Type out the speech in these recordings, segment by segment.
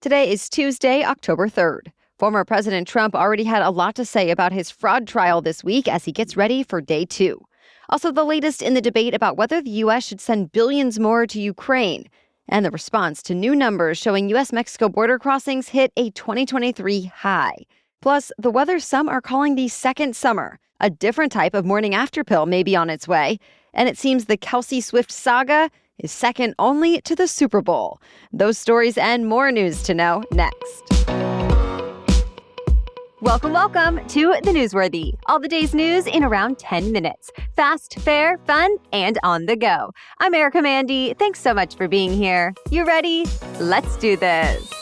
Today is Tuesday, October 3rd. Former President Trump already had a lot to say about his fraud trial this week as he gets ready for day 2. Also, the latest in the debate about whether the U.S. should send billions more to Ukraine, and the response to new numbers showing U.S.-Mexico border crossings hit a 2023 high. Plus, the weather some are calling the second summer. A different type of morning-after pill may be on its way, and it seems the Kelce-Swift saga is second only to the Super Bowl. Those stories and more news to know next. Welcome to The Newsworthy. All the day's news in around 10 minutes. Fast, fair, fun, and on the go. I'm Erica Mandy. Thanks so much for being here. You ready? Let's do this.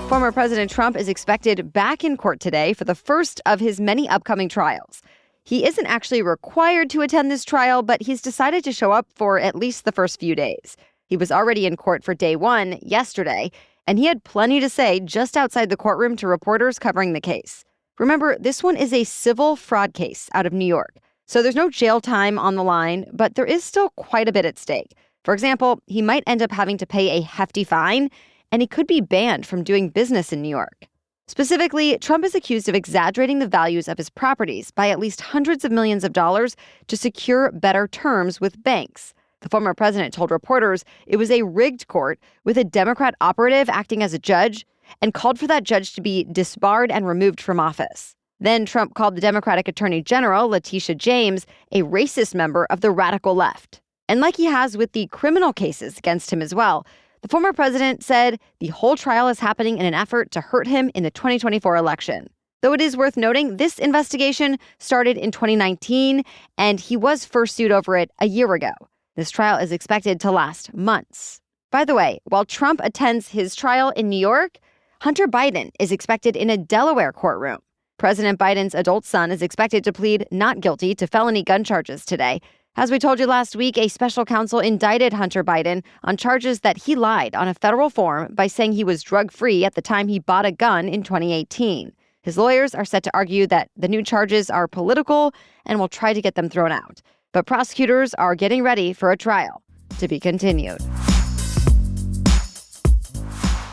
Former President Trump is expected back in court today for the first of his many upcoming trials. He isn't actually required to attend this trial, but he's decided to show up for at least the first few days. He was already in court for day 1 yesterday, and he had plenty to say just outside the courtroom to reporters covering the case. Remember, this one is a civil fraud case out of New York, so there's no jail time on the line, but there is still quite a bit at stake. For example, he might end up having to pay a hefty fine, and he could be banned from doing business in New York. Specifically, Trump is accused of exaggerating the values of his properties by at least hundreds of millions of dollars to secure better terms with banks. The former president told reporters it was a rigged court with a Democrat operative acting as a judge and called for that judge to be disbarred and removed from office. Then Trump called the Democratic Attorney General, Letitia James, a racist member of the radical left. And like he has with the criminal cases against him as well, the former president said the whole trial is happening in an effort to hurt him in the 2024 election. Though it is worth noting, this investigation started in 2019, and he was first sued over it a year ago. This trial is expected to last months. By the way, while Trump attends his trial in New York, Hunter Biden is expected in a Delaware courtroom. President Biden's adult son is expected to plead not guilty to felony gun charges today. As we told you last week, a special counsel indicted Hunter Biden on charges that he lied on a federal form by saying he was drug-free at the time he bought a gun in 2018. His lawyers are set to argue that the new charges are political and will try to get them thrown out. But prosecutors are getting ready for a trial. To be continued.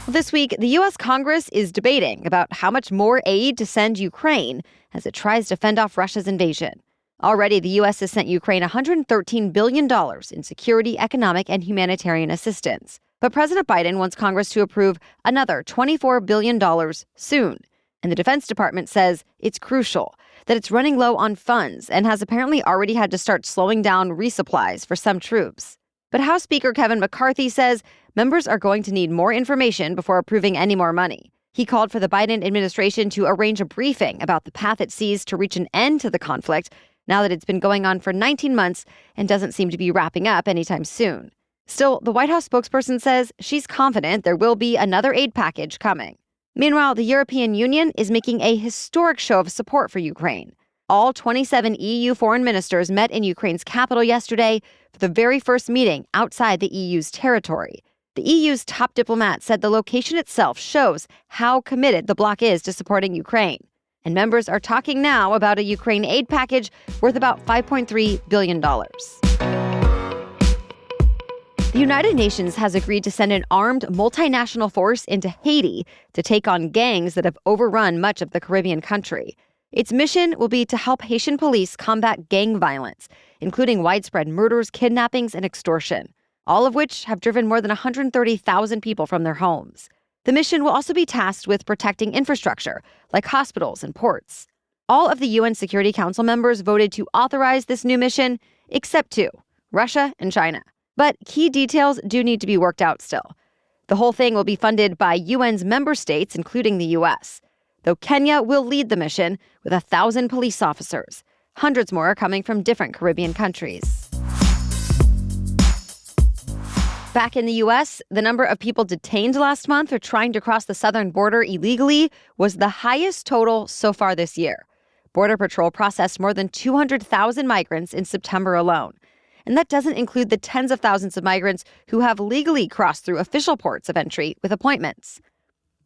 This week, the U.S. Congress is debating about how much more aid to send Ukraine as it tries to fend off Russia's invasion. Already, the U.S. has sent Ukraine $113 billion in security, economic, and humanitarian assistance. But President Biden wants Congress to approve another $24 billion soon. And the Defense Department says it's crucial, that it's running low on funds and has apparently already had to start slowing down resupplies for some troops. But House Speaker Kevin McCarthy says members are going to need more information before approving any more money. He called for the Biden administration to arrange a briefing about the path it sees to reach an end to the conflict now that it's been going on for 19 months and doesn't seem to be wrapping up anytime soon. Still, the White House spokesperson says she's confident there will be another aid package coming. Meanwhile, the European Union is making a historic show of support for Ukraine. All 27 EU foreign ministers met in Ukraine's capital yesterday for the very first meeting outside the EU's territory. The EU's top diplomat said the location itself shows how committed the bloc is to supporting Ukraine. And members are talking now about a Ukraine aid package worth about $5.3 billion. The United Nations has agreed to send an armed multinational force into Haiti to take on gangs that have overrun much of the Caribbean country. Its mission will be to help Haitian police combat gang violence, including widespread murders, kidnappings, and extortion, all of which have driven more than 130,000 people from their homes. The mission will also be tasked with protecting infrastructure, like hospitals and ports. All of the UN Security Council members voted to authorize this new mission, except 2, Russia and China. But key details do need to be worked out still. The whole thing will be funded by UN's member states, including the U.S., though Kenya will lead the mission with 1,000 police officers. Hundreds more are coming from different Caribbean countries. Back in the U.S., the number of people detained last month for trying to cross the southern border illegally was the highest total so far this year. Border Patrol processed more than 200,000 migrants in September alone. And that doesn't include the tens of thousands of migrants who have legally crossed through official ports of entry with appointments.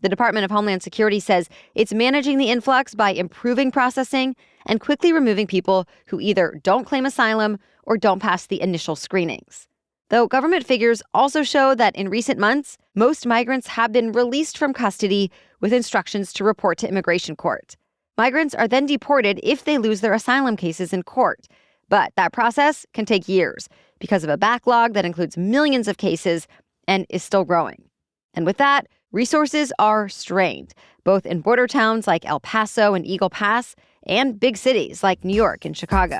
The Department of Homeland Security says it's managing the influx by improving processing and quickly removing people who either don't claim asylum or don't pass the initial screenings. Though government figures also show that in recent months, most migrants have been released from custody with instructions to report to immigration court. Migrants are then deported if they lose their asylum cases in court. But that process can take years because of a backlog that includes millions of cases and is still growing. And with that, resources are strained, both in border towns like El Paso and Eagle Pass and big cities like New York and Chicago.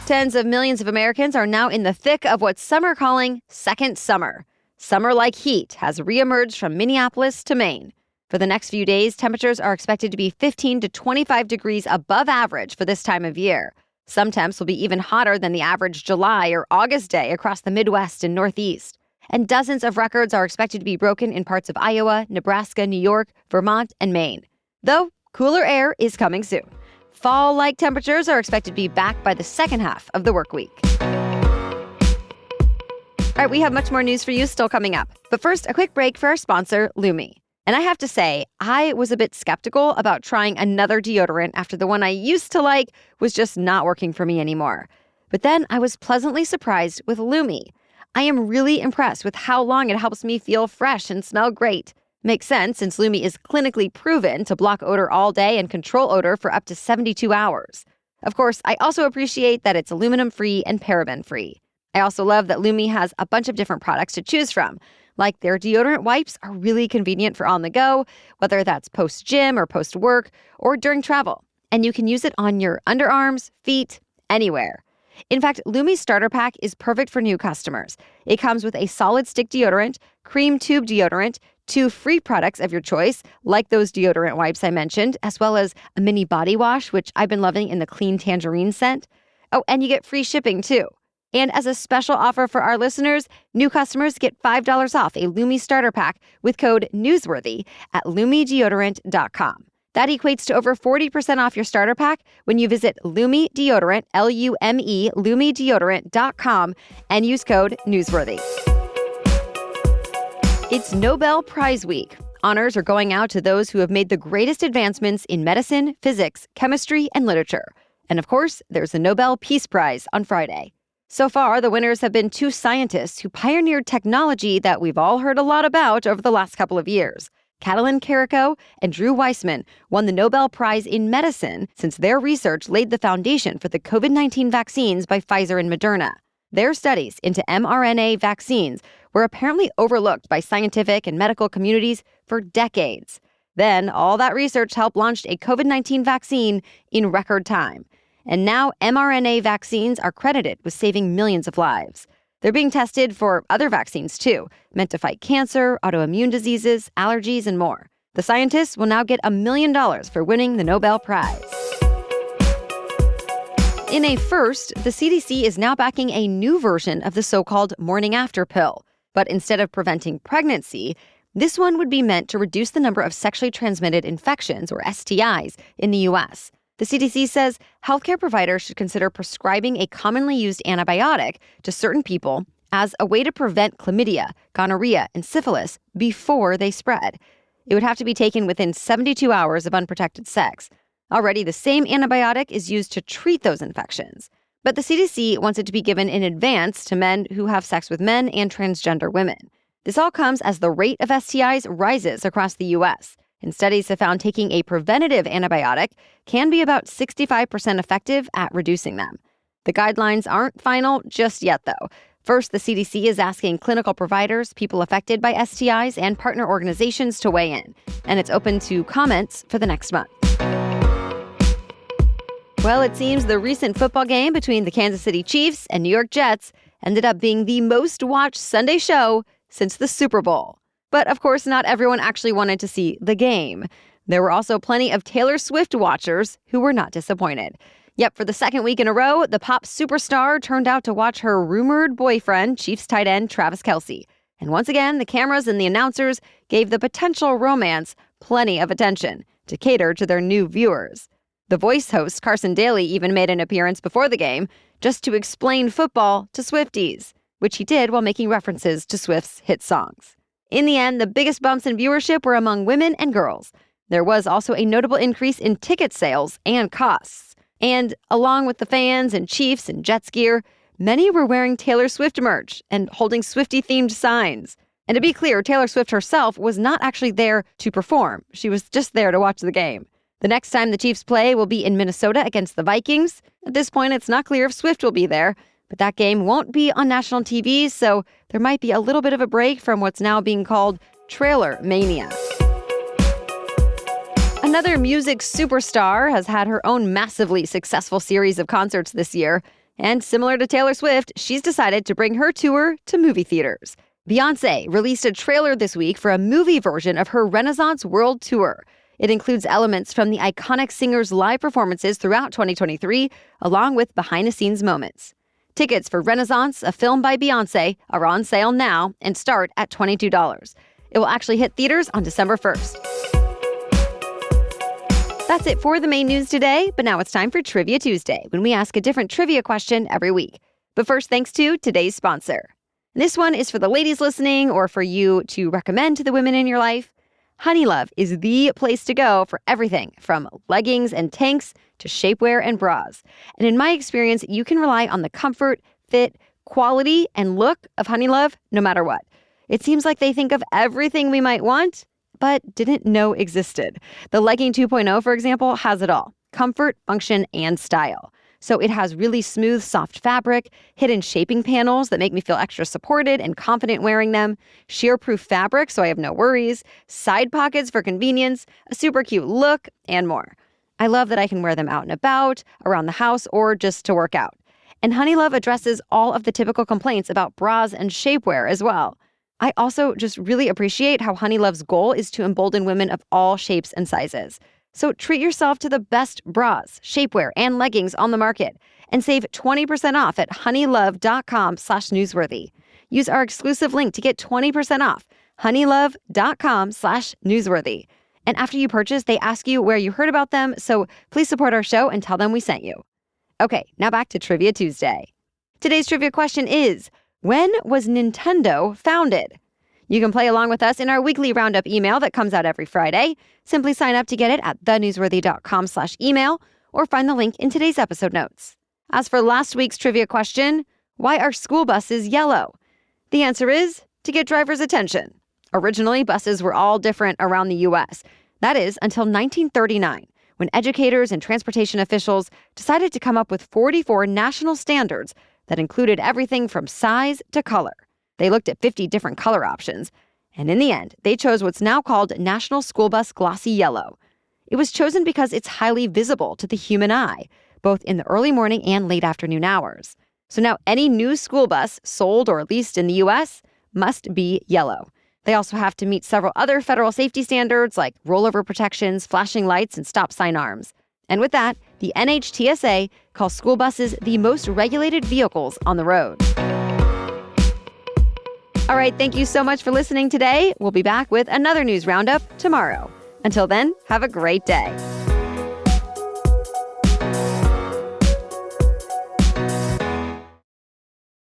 Tens of millions of Americans are now in the thick of what some are calling second summer. Summer-like heat has reemerged from Minneapolis to Maine. For the next few days, temperatures are expected to be 15 to 25 degrees above average for this time of year. Some temps will be even hotter than the average July or August day across the Midwest and Northeast. And dozens of records are expected to be broken in parts of Iowa, Nebraska, New York, Vermont, and Maine. Though, cooler air is coming soon. Fall-like temperatures are expected to be back by the second half of the work week. All right, we have much more news for you still coming up. But first, a quick break for our sponsor, Lumi. And I have to say, I was a bit skeptical about trying another deodorant after the one I used to like was just not working for me anymore. But then I was pleasantly surprised with Lumi. I am really impressed with how long it helps me feel fresh and smell great. Makes sense since Lumi is clinically proven to block odor all day and control odor for up to 72 hours. Of course, I also appreciate that it's aluminum-free and paraben-free. I also love that Lumi has a bunch of different products to choose from. Like their deodorant wipes are really convenient for on the go, whether that's post-gym or post-work or during travel. And you can use it on your underarms, feet, anywhere. In fact, Lumi's starter pack is perfect for new customers. It comes with a solid stick deodorant, cream tube deodorant, 2 free products of your choice, like those deodorant wipes I mentioned, as well as a mini body wash, which I've been loving in the clean tangerine scent. Oh, and you get free shipping too. And as a special offer for our listeners, new customers get $5 off a Lumi starter pack with code NEWSWORTHY at LumiDeodorant.com. That equates to over 40% off your starter pack when you visit Lumi Deodorant, L-U-M-E, LumiDeodorant.com, and use code NEWSWORTHY. It's Nobel Prize Week. Honors are going out to those who have made the greatest advancements in medicine, physics, chemistry, and literature. And of course, there's the Nobel Peace Prize on Friday. So far, the winners have been 2 scientists who pioneered technology that we've all heard a lot about over the last couple of years. Katalin Karikó and Drew Weissman won the Nobel Prize in Medicine since their research laid the foundation for the COVID-19 vaccines by Pfizer and Moderna. Their studies into mRNA vaccines were apparently overlooked by scientific and medical communities for decades. Then, all that research helped launch a COVID-19 vaccine in record time. And now mRNA vaccines are credited with saving millions of lives. They're being tested for other vaccines too, meant to fight cancer, autoimmune diseases, allergies, and more. The scientists will now get $1 million for winning the Nobel Prize. In a first, the CDC is now backing a new version of the so-called MorningAfter Pill. But instead of preventing pregnancy, this one would be meant to reduce the number of sexually transmitted infections, or STIs, in the U.S. The CDC says healthcare providers should consider prescribing a commonly used antibiotic to certain people as a way to prevent chlamydia, gonorrhea, and syphilis before they spread. It would have to be taken within 72 hours of unprotected sex. Already, the same antibiotic is used to treat those infections. But the CDC wants it to be given in advance to men who have sex with men and transgender women. This all comes as the rate of STIs rises across the U.S., and studies have found taking a preventative antibiotic can be about 65% effective at reducing them. The guidelines aren't final just yet, though. First, the CDC is asking clinical providers, people affected by STIs, and partner organizations to weigh in, and it's open to comments for the next month. Well, it seems the recent football game between the Kansas City Chiefs and New York Jets ended up being the most watched Sunday show since the Super Bowl. But of course, not everyone actually wanted to see the game. There were also plenty of Taylor Swift watchers who were not disappointed. Yep, for the second week in a row, the pop superstar turned out to watch her rumored boyfriend, Chiefs tight end Travis Kelce. And once again, the cameras and the announcers gave the potential romance plenty of attention to cater to their new viewers. The Voice host Carson Daly even made an appearance before the game just to explain football to Swifties, which he did while making references to Swift's hit songs. In the end, the biggest bumps in viewership were among women and girls. There was also a notable increase in ticket sales and costs. And along with the fans and Chiefs and Jets gear, many were wearing Taylor Swift merch and holding Swiftie-themed signs. And to be clear, Taylor Swift herself was not actually there to perform. She was just there to watch the game. The next time the Chiefs play will be in Minnesota against the Vikings. At this point, it's not clear if Swift will be there, but that game won't be on national TV, so there might be a little bit of a break from what's now being called Traylor Mania. Another music superstar has had her own massively successful series of concerts this year, and similar to Taylor Swift, she's decided to bring her tour to movie theaters. Beyonce released a trailer this week for a movie version of her Renaissance World Tour. It includes elements from the iconic singer's live performances throughout 2023, along with behind-the-scenes moments. Tickets for Renaissance, a film by Beyonce, are on sale now and start at $22. It will actually hit theaters on December 1st. That's it for the main news today, but now it's time for Trivia Tuesday, when we ask a different trivia question every week. But first, thanks to today's sponsor. This one is for the ladies listening or for you to recommend to the women in your life. Honeylove is the place to go for everything from leggings and tanks to shapewear and bras. And in my experience, you can rely on the comfort, fit, quality, and look of Honeylove no matter what. It seems like they think of everything we might want, but didn't know existed. The Legging 2.0, for example, has it all: comfort, function, and style. So it has really smooth, soft fabric, hidden shaping panels that make me feel extra supported and confident wearing them, shear-proof fabric so I have no worries, side pockets for convenience, a super cute look, and more. I love that I can wear them out and about, around the house, or just to work out. And Honeylove addresses all of the typical complaints about bras and shapewear as well. I also just really appreciate how Honeylove's goal is to embolden women of all shapes and sizes. So treat yourself to the best bras, shapewear, and leggings on the market and save 20% off at honeylove.com/newsworthy. Use our exclusive link to get 20% off, honeylove.com/newsworthy. And after you purchase, they ask you where you heard about them, so please support our show and tell them we sent you. Okay, now back to Trivia Tuesday. Today's trivia question is, when was Nintendo founded? You can play along with us in our weekly roundup email that comes out every Friday. Simply sign up to get it at thenewsworthy.com/email or find the link in today's episode notes. As for last week's trivia question, why are school buses yellow? The answer is to get drivers' attention. Originally, buses were all different around the U.S. That is, until 1939, when educators and transportation officials decided to come up with 44 national standards that included everything from size to color. They looked at 50 different color options, and in the end, they chose what's now called National School Bus Glossy Yellow. It was chosen because it's highly visible to the human eye, both in the early morning and late afternoon hours. So now any new school bus sold or leased in the U.S. must be yellow. They also have to meet several other federal safety standards like rollover protections, flashing lights, and stop sign arms. And with that, the NHTSA calls school buses the most regulated vehicles on the road. All right, thank you so much for listening today. We'll be back with another news roundup tomorrow. Until then, have a great day.